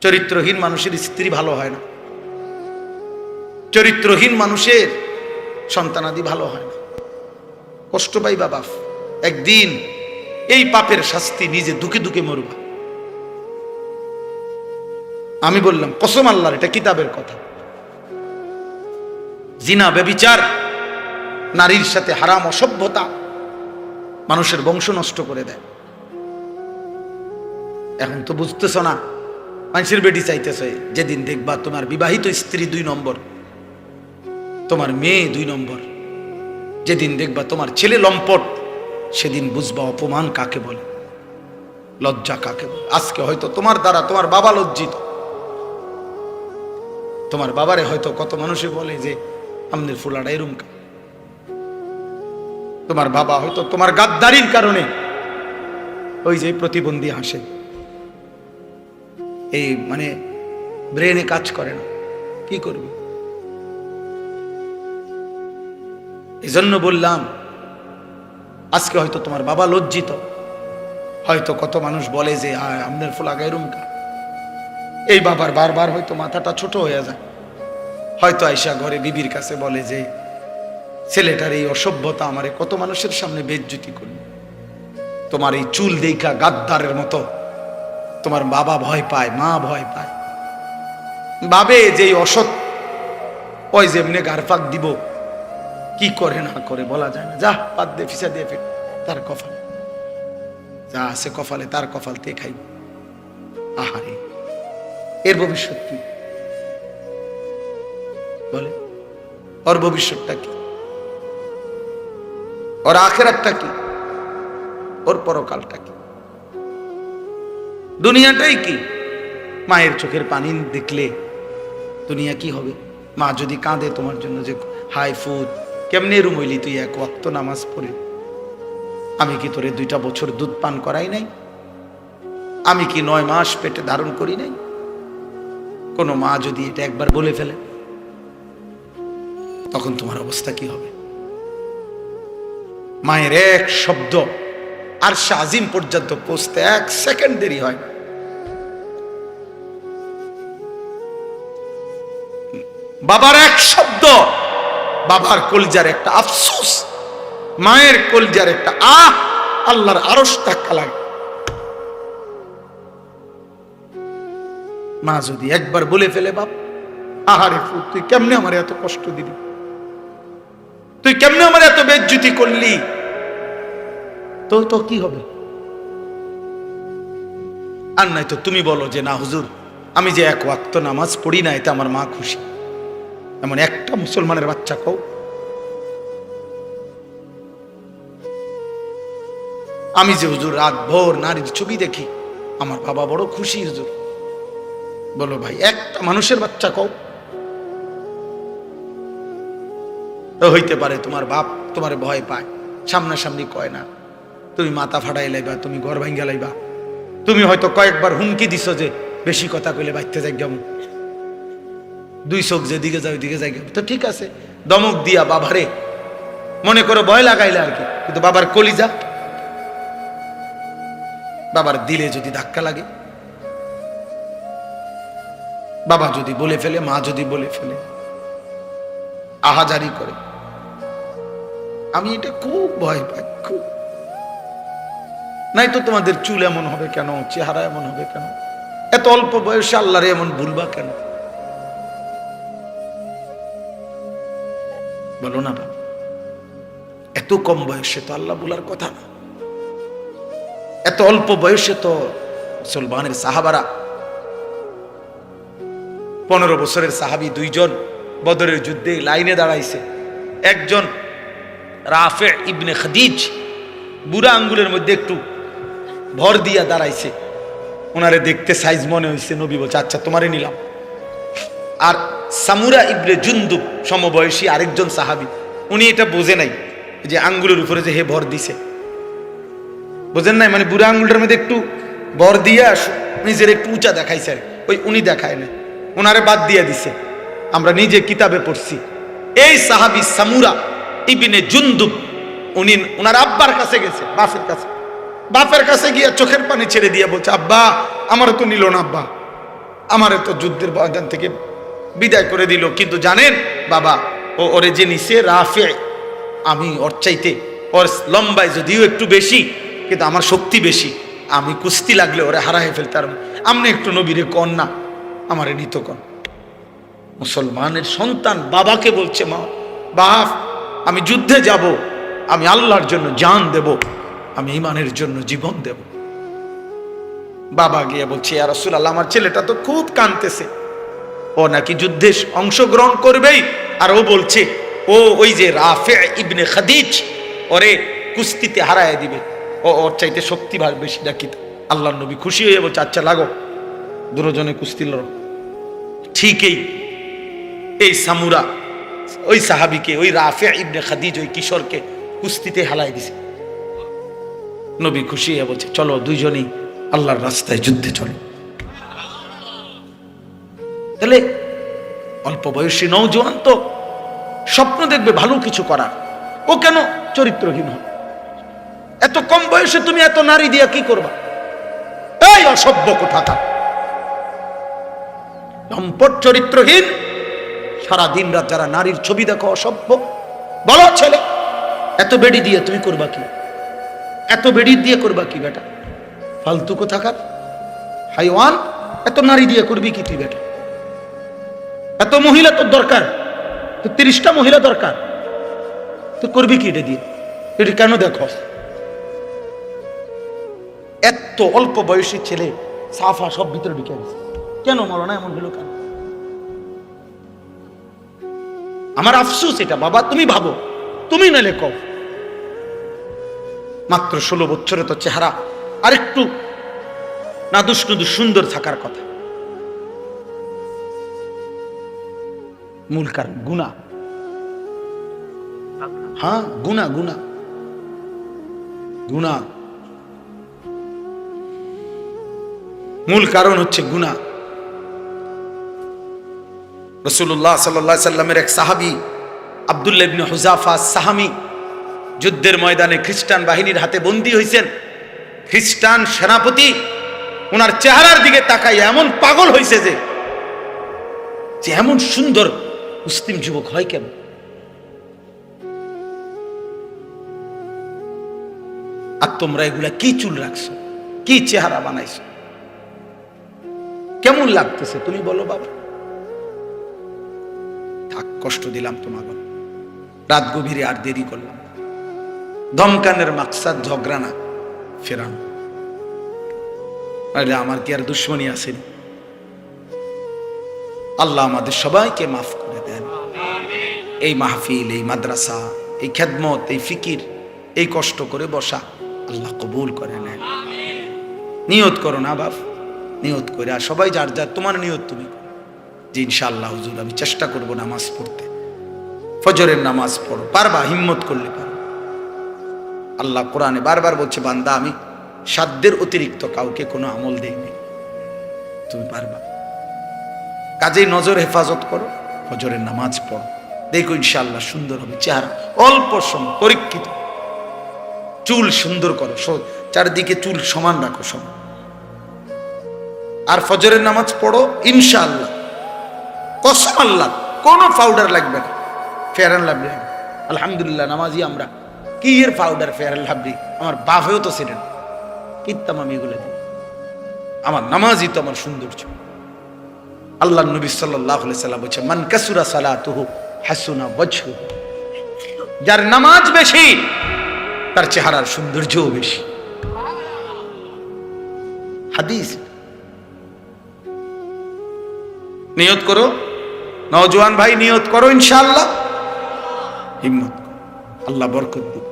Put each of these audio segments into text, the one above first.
চরিত্রহীন মানুষের স্ত্রী ভালো হয় না, চরিত্রহীন মানুষের সন্তানাদি ভালো হয় না, কষ্ট পাইবা বাপ। একদিন এই পাপের শাস্তি নিজে দুঃখে দুঃখে মরবা। আমি বললাম কসম আল্লাহর, এটা কিতাবের কথা। জিনা, ব্যভিচার, নারীর সাথে হারাম অসভ্যতা মানুষের বংশ নষ্ট করে দেয়। এখন তো বুঝতেছ না, মানুষের বেটি চাইতেছে। যেদিন দেখবা তোমার বিবাহিত স্ত্রী 2 নম্বর, তোমার মেয়ে 2 নম্বর, যেদিন দেখবা তোমার ছেলে লম্পট, সেদিন বুঝবা অপমান কাকে বলে, লজ্জা কাকে বলে। আজকে হয়তো তোমার দ্বারা তোমার বাবা লজ্জিত, তোমার বাবারে হয়তো কত মানুষে বলে যে আমনের ফুলাটা এরম। তোমার বাবা হয়তো তোমার গাদ্দারির কারণে ওই যে প্রতিবন্ধী হাসে, এই মানে ব্রেনে কাজ করে না, কি করবে? এজন্য বললাম আজকে হয়তো তোমার বাবা লজ্জিত, হয়তো কত মানুষ বলে যে আমনের ফুলা গায়েরুম কা। এই বাবার বারবার হয়তো মাথাটা ছোট হয়ে যায়, হয়তো আয়সা ঘরে বিবির কাছে বলে যে ছেলেটার এই অসভ্যতা আমারে কত মানুষের সামনে বেইজ্জতি করল। তোমার এই চুল দেখা গাদ্দারের মতো তোমার বাবা ভয় পায়, মা ভয় পায়, ভাবে যে অসৎ ওই যেমনি গারফাক দিব, কি করে না করে বলা যায় না। যা বাদ দে, ফিসা দিয়ে ফেট, তার কপাল যা আছে কপালে, তার কপাল তে খাই। আহারে, এর ভবিষ্যৎ কি বলে? ওর ভবিষ্যৎটা কি? ওর আখেরাতটা কি? ওর পরকালটা কি? দুনিয়াটাই কি? মায়ের চোখের পানি দেখলে দুনিয়া কি হবে? মা যদি কাঁদে তোমার জন্য যে হাই ফুড, কেমনে রুম হইলি তুই 1 ওয়াক্ত নামাজ পড়ে? আমি কি তোরে 2টা বছর দুধ পান করাই নাই? আমি কি 9 মাস পেটে ধারণ করি নাই? কোন মা যদি এটা একবার বলে ফেলে, তখন তোমার অবস্থা কি হবে? মায়ের এক শব্দ আরশে আজিম পর্যন্ত পৌঁছতে 1 সেকেন্ড দেরি হয়। বাবার এক শব্দ, বাবার কলজার একটা আফসোস, মায়ের কলজার একটা আল্লাহর আরশ ধাক্কা লাগে। মা যদি একবার বলে ফেলে, বাপ আহারে ফুট, তুই কেমনে আমার এত কষ্ট দিবি, তুই কেমনে আমার এত বেজ্জতি করলি, তো তো কি হবে? আর নাই তো তুমি বলো যে না হুজুর, আমি যে 1 ওয়াক্ত নামাজ পড়ি না, এতে আমার মা খুশি। এমন একটা মুসলমানের বাচ্চা কও। আমি যে হুজুর রাত ভোর নারীর ছবি দেখি, আমার বাবা বড় খুশি হুজুর। বলো ভাই, একটা মানুষের বাচ্চা কও। তো হইতে পারে তোমার বাপ তোমার ভয় পায়, সামনাসামনি কয় না, তুমি মাথা ফাটাই লাইবা, তুমি ঘর ভাঙ্গা লাইবা, তুমি হয়তো কয়েকবার হুমকি দিছো যে বেশি কথা কইলে বাইতে যাই গেম, 2 চোখ যেদিকে যায় ওইদিকে যাই গেম। তো ঠিক আছে, দমক দিয়া বাবারে মনে করো ভয় লাগাইলে আর কি, কিন্তু বাবার কলিজা, বাবার দিলে যদি ধাক্কা লাগে, বাবা যদি বলে ফেলে, মা যদি বলে ফেলে, আহাজারি করে, আমি এটা খুব ভয় পাই, খুব। নাই তো তোমাদের চুল এমন হবে কেন, চেহারা এমন হবে কেন, এত অল্প বয়সে আল্লাহরে এমন ভুলবা কেন? বলো না বাবা, এত কম বয়সে তো আল্লাহ বলার কথা না। এত অল্প বয়সে তো মুসলমানের সাহাবারা, 15 বছরের সাহাবী 2 জন বদরের যুদ্ধে লাইনে দাঁড়াইছে। একজন রাফে ইবনে খাদিজ, বুড়া আঙ্গুলের মধ্যে একটু ভর দিয়া দাঁড়াইছে। ওনারে দেখতে সাইজ মনে হয়েছে, নবী বলছে আচ্ছা তোমারে নিলাম। আর সামুরা ইবনে জুনদুব সমবয়সী আরেকজন সাহাবী, উনি এটা বোঝে নাই যে আঙ্গুলের উপরে যে হে ভর দিছে, বোঝেন নাই, মানে বুড়া আঙ্গুলটার মধ্যে একটু ভর দিয়া নিজের একটু উঁচা দেখাইছে, ওই উনি দেখায় না, ওনারে বাদ দিয়া দিছে। আমরা নিজে কিতাবে পড়ছি, এই সাহাবী সামুরা ইবনে জুনদুব, উনি ওনার আব্বার কাছে গেছে, বাপের কাছে গিয়া চোখের পানি ছেড়ে দিয়া বলছে আব্বা আমারও তো নিল না, আব্বা আমারে তো যুদ্ধের ময়দান থেকে বিদায় করে দিল, কিন্তু জানেন বাবা, ওরে যে নিচে রাফে, আমি ওর চাইতে, ওর লম্বায় যদিও একটু বেশি, কিন্তু আমার শক্তি বেশি, আমি কুস্তি লাগলে ওরে হারাই ফেলতাম। আমনে একটু নবীরে কন না, আমারে নিত কন। মুসলমানের সন্তান বাবাকে বলছে, মা বাপ আমি যুদ্ধে যাব, আমি আল্লাহর জন্য জান দেব, আমি ঈমানের জন্য জীবন দেব। বাবা গিয়ে বলছে, ইয়া রাসূলুল্লাহ, আমার ছেলেটা তো খুব কাঁদতেছে, ও নাকি যুদ্ধে অংশগ্রহণ করবেই, আর ও বলছে ও ওই যে রাফে ইবনে খাদিজ ওরে কুস্তিতে হারায় দিবে, ওর চাইতে শক্তি বেশি নাকি। আল্লাহর নবী খুশি হয়ে বলছে, আচ্ছা লাগো, দুজনে কুস্তি লড়ো। ঠিকই এই সামুরা ওই সাহাবিকে, ওই রাফে ইবনে খাদিজ, ওই কিশোরকে কুস্তিতে হালাই দিছে। নবী খুশি হয়ে বলছে, চলো দুইজনেই আল্লাহর রাস্তায় যুদ্ধে চলো। তাহলে অল্প বয়সী নওজোয়ান তো স্বপ্ন দেখবে ভালো কিছু করার, ও কেন চরিত্রহীন হবে? এত কম বয়সে তুমি এত নারী দিয়া কি করবা? এই অসভ্য কোথাকার, লম্পট চরিত্রহীন, সারা দিন রাত যারা নারীর ছবি দেখো, অসভ্য। বলো ছেলে, এত বেড়ি দিয়ে তুমি করবা কি? এত বেড়ি দিয়ে করবা কি বেটা? ফালতু কোথাকার হাইওয়ান, এত নারী দিয়ে করবি কি তুই বেটা? এত মহিলা তোর দরকার, তো 30টা মহিলা দরকার, তুই করবি কি এটা দিয়ে? এটা কেন দেখো? এত অল্প বয়সী ছেলে সাফা সব ভিতরে ঢুকে গেছে, কেন মরো না? এমন হলো কেন? আমার আফসোস এটা বাবা, তুমি ভাবো, তুমি না লেখো। মাত্র 16 বছরে তো চেহারা আরেকটু নাদুস নুদুস সুন্দর থাকার কথা। মূল কারণ গুনাহ। হ্যাঁ, গুনাহ গুনাহ গুনাহ, মূল কারণ হচ্ছে গুনাহ। রাসূলুল্লাহ সাল্লাল্লাহু আলাইহি সাল্লামের এক সাহাবী আব্দুল্লাহ ইবনে হুযাফা সাহামী যুদ্ধের ময়দানে খ্রিস্টান বাহিনীর হাতে বন্দী হয়েছেন। খ্রিস্টান সেনাপতি ওনার চেহারার দিকে তাকাই এমন পাগল হয়েছে যে এমন সুন্দর মুসলিম যুবক হয় কেন? আর তোমরা এগুলা কি চুল রাখছো, কি চেহারা বানাইছো, কেমন লাগতেছে তুমি বলো বাবা? থাক, কষ্ট দিলাম তোমাকে, রাত গভীরে আর দেরি করলাম। ধমকানের মাকসাদ ঝগড়া না, ফেরানো। আরে আমার কি আর দুশ্মনী আসেনি? আল্লাহ আমাদের সবাইকে মাফ করে দেন। এই মাহফিল, এই মাদ্রাসা, এই খেদমত, এই ফিকির, এই কষ্ট করে বসা আল্লাহ কবুল করে নেন। নিয়ত করো না বাপ, নিয়ত করে, আর সবাই যার যার তোমার নিয়ত তুমি যে ইনশাআল্লাহ হুজুর আমি চেষ্টা করব নামাজ পড়তে, ফজরের নামাজ পড়ো, পারবা, হিম্মত করলে পারো। আল্লাহ কোরআনে বারবার বলছে, বান্দা আমি সাধ্যের অতিরিক্ত কাউকে কোনো আমল দেইনি, তুমি পারবা। কাজেই নজর হেফাজত করো, ফজরের নামাজ পড়ো, দেখো ইনশাআল্লাহ সুন্দর হবে চেহারা। অল্প সময় পরীক্ষিত, চুল সুন্দর করো, চারদিকে চুল সমান রাখো সমান, আর ফজরের নামাজ পড়ো ইনশাআল্লাহ। কসম আল্লাহ, কোনো পাউডার লাগবে না, ফেয়ার অ্যান্ড লাভলি। আলহামদুলিল্লাহ নামাজি আমরা, কি এর পাউডার ফেয়ার অ্যান্ড লাভলি? আমার বাপেও তো ছিলেন, কিনতাম আমি এগুলো। আমার নামাজই তো আমার সৌন্দর্য। আল্লাহ নবী সাল্লাল্লাহু আলাইহি সাল্লাম বলেছে, মান কাসুরা সালাতুহু হাসুনা ওয়াজহুহু, যার নামাজ বেশি তার চেহারার সৌন্দর্যও বেশি। হাদিস। নিয়ত করো নওজোয়ান ভাই, নিয়ত করো ইনশাআল্লাহ, হিম্মত, আল্লাহ বরকত দিন।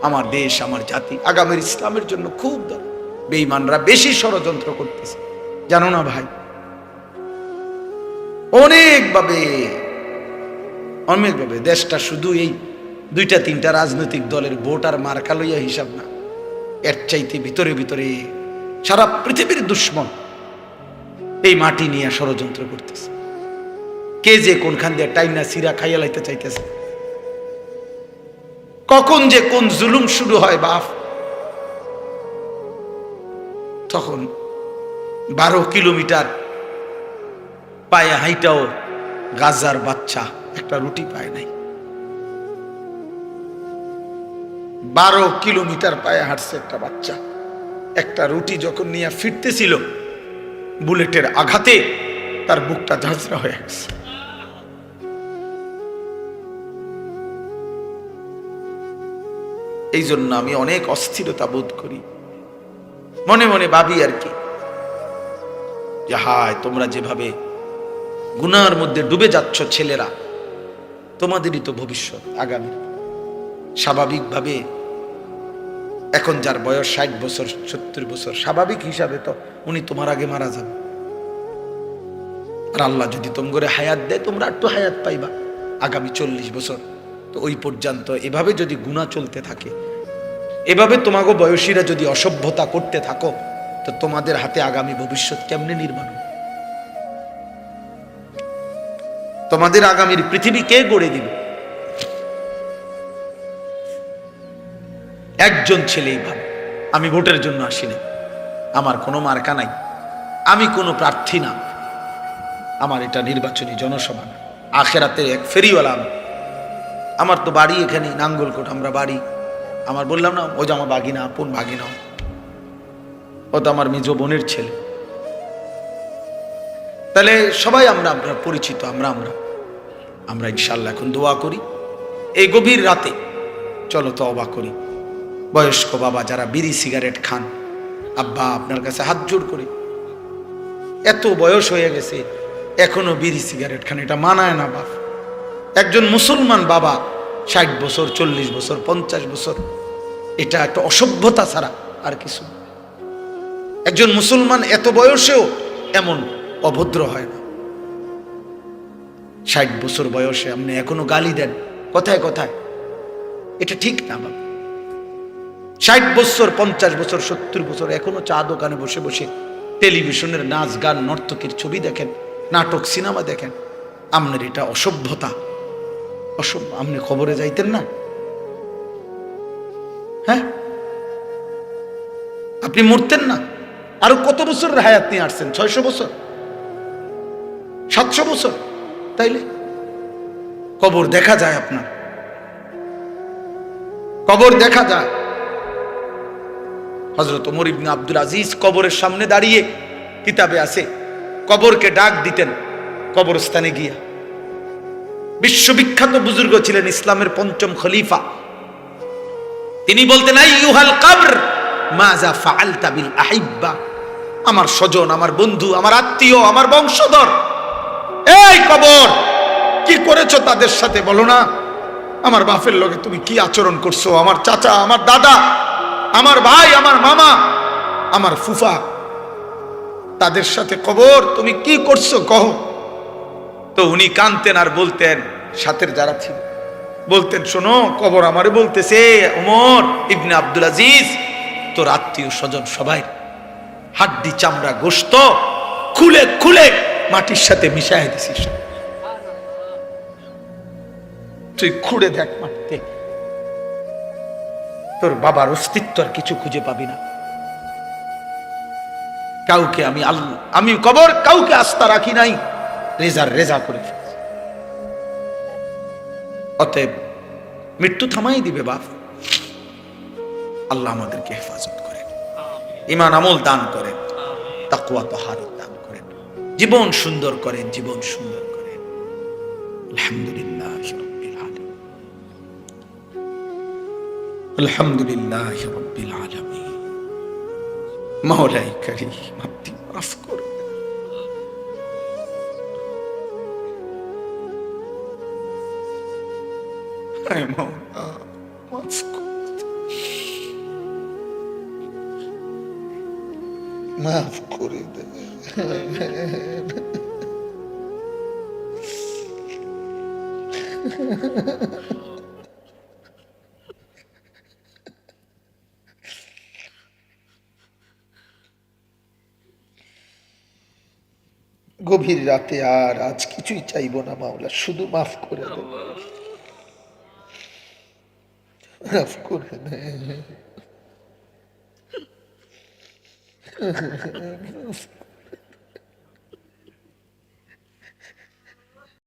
আমার দেশ, আমার জাতি আগামীর ইসলামের জন্য খুব দরকার। বেঈমানরা বেশি ষড়যন্ত্র করতেছে, জানো না ভাই? অনেকভাবে দেশটা শুধু এই 2-3টা রাজনৈতিক দলের ভোট আর মার্কা লইয়া হিসাব না, এর চাইতে ভিতরে ভিতরে সারা পৃথিবীর দুশ্মন এই মাটি নিয়ে ষড়যন্ত্র করতেছে। কে যে কোনখান দিয়ে টাইনা সিরা খাইয়া লাইতে চাইতেছে, কখন যে কোন জুলুম শুরু হয় বাপ, তখন 12 কিলোমিটার পায়ে হাইটাও গাজার বাচ্চা একটা রুটি পায় নাই। 12 কিলোমিটার পায়ে হাঁটছে একটা বাচ্চা, একটা রুটি যখন নিয়ে ফিরতেছিল বুলেটের আঘাতে তার বুকটা ঝাঁঝরা হয়ে গেছে। এই জন্য আমি অনেক অস্থিরতা বোধ করি, মনে মনে ভাবি আর কি, যে হায় তোমরা যেভাবে গুনার মধ্যে ডুবে যাচ্ছ ছেলেরা, তোমাদেরই তো ভবিষ্যৎ আগামী। স্বাভাবিকভাবে এখন যার বয়স 60 বছর 70 বছর, স্বাভাবিক হিসাবে তো উনি তোমার আগে মারা যাবে। আর আল্লাহ যদি তোমরা হায়াত দেয়, তোমরা একটু হায়াত পাইবা আগামী 40 বছর। তো ওই পর্যন্ত এভাবে যদি গুনাহ চলতে থাকে, এভাবে তোমাকে বয়সীরা যদি অসভ্যতা করতে থাকো, তো তোমাদের হাতে আগামী ভবিষ্যৎ কেমনে নির্মাণ হবে? তোমাদের আগামীর পৃথিবী কে গড়ে দিবে? একজন ছেলেই ভাব, আমি ভোটের জন্য আসিনি, আমার কোনো মার্কা নাই, আমি কোনো প্রার্থী না, আমার এটা নির্বাচনী জনসভা না, আখেরাতের এক ফেরিওয়ালা আমি। আমার তো বাড়ি এখানে নাঙ্গলকোট, আমরা বাড়ি, আমার বললাম না, ও যে আমার বাগিনা, আপন বাগিনা, ও তো আমার মেজ বোনের ছেলে। তাহলে সবাই আমরা পরিচিত, আমরা ইনশাল্লাহ এখন দোয়া করি এই গভীর রাতে, চলো তওবা করি। বয়স্ক বাবা যারা বিড়ি সিগারেট খান, আব্বা আপনার কাছে হাত জোড় করি, এত বয়স হয়ে গেছে এখনো বিড়ি সিগারেট খান, এটা মানায় না বাপ। একজন মুসলমান বাবা 60 বছর 40 বছর 50 বছর, এটা একটা অসভ্যতা ছাড়া আর কিছু। একজন মুসলমান এত বয়সেও এমন অভদ্র হয় না। 60 বছর বয়সে আপনি এখনো গালি দেন কথায় কথায়, এটা ঠিক না বাবা। 60 বছর 50 বছর 70 বছর এখনো চা দোকানে বসে বসে টেলিভিশনের নাচ গান নর্তকীর ছবি দেখেন, নাটক সিনেমা দেখেন, আপনার এটা অসভ্যতা। অসভ্য। আপনি খবরে যাইতেন না? হ্যাঁ, আপনি মরতেন না? আরো কত বছরের হায়াত নিয়ে আসছেন? 600 বছর 700 বছর, তাইলে কবর দেখা যায়, আপনার কবর দেখা যায়। হযরত ওমর ইবনে আব্দুল আজিজ কবরের সামনে দাঁড়িয়ে, কিতাবে আছে, কবরকে ডাক দিতেন কবরস্থানে গিয়া। বিশ্ববিখ্যাত বুজুর্গ ছিলেন, ইসলামের 5ম খলিফা। তিনি বলতেন, আইয়ুহাল কবর মাযা ফাআলতা বিল আহিব্বা, আমার স্বজন, আমার বন্ধু, আমার আত্মীয়, আমার বংশধর, এই কবর কি করেছো তাদের সাথে বলো না? আমার বাপের লগে তুমি কি আচরণ করছো, আমার চাচা, আমার দাদা, আমার ভাই, আমার মামা, আমার ফুফা, তাদের সাথে কবর তুমি কি করছো কহ। তো উনি কানতেন আর বলতেন, সাথের যারা ছিল বলতেন, শোনো কবর আমারে বলতেছে, ওমর ইবনে আব্দুল আজিজ, তোর আত্মীয় স্বজন সবাই হাড্ডি চামড়া গোশত খুলে খুলে মাটির সাথে মিশাই দিছিস, তুই খুঁড়ে দেখ মাটিতে, তোর বাবার অস্তিত্ব আর কিছু খুঁজে পাবি না। কাউকে আমি কবর কাউকে আস্থা রাখি নাই, রেজা করে ফেলেছি। অতএব মৃত্যু থামাই দিবে বাপ। আল্লাহ আমাদেরকে হেফাজত করেন, ঈমান আমল দান করেন, তাকওয়া তাহারত দান করেন, জীবন সুন্দর করেন, জীবন সুন্দর করেন। আলহামদুলিল্লাহ রাব্বিল আলামিন, আলহামদুলিল্লাহ রাব্বিল আলামিন। মাওলাই করিম আপনি মাফ করুন, হায় মাওলা মাফ করুন, মাফ করে দেন। গভীর রাতে আর আজ কিছুই চাইবো না মাওলা, শুধু মাফ করে দেন, মাফ করে দেন।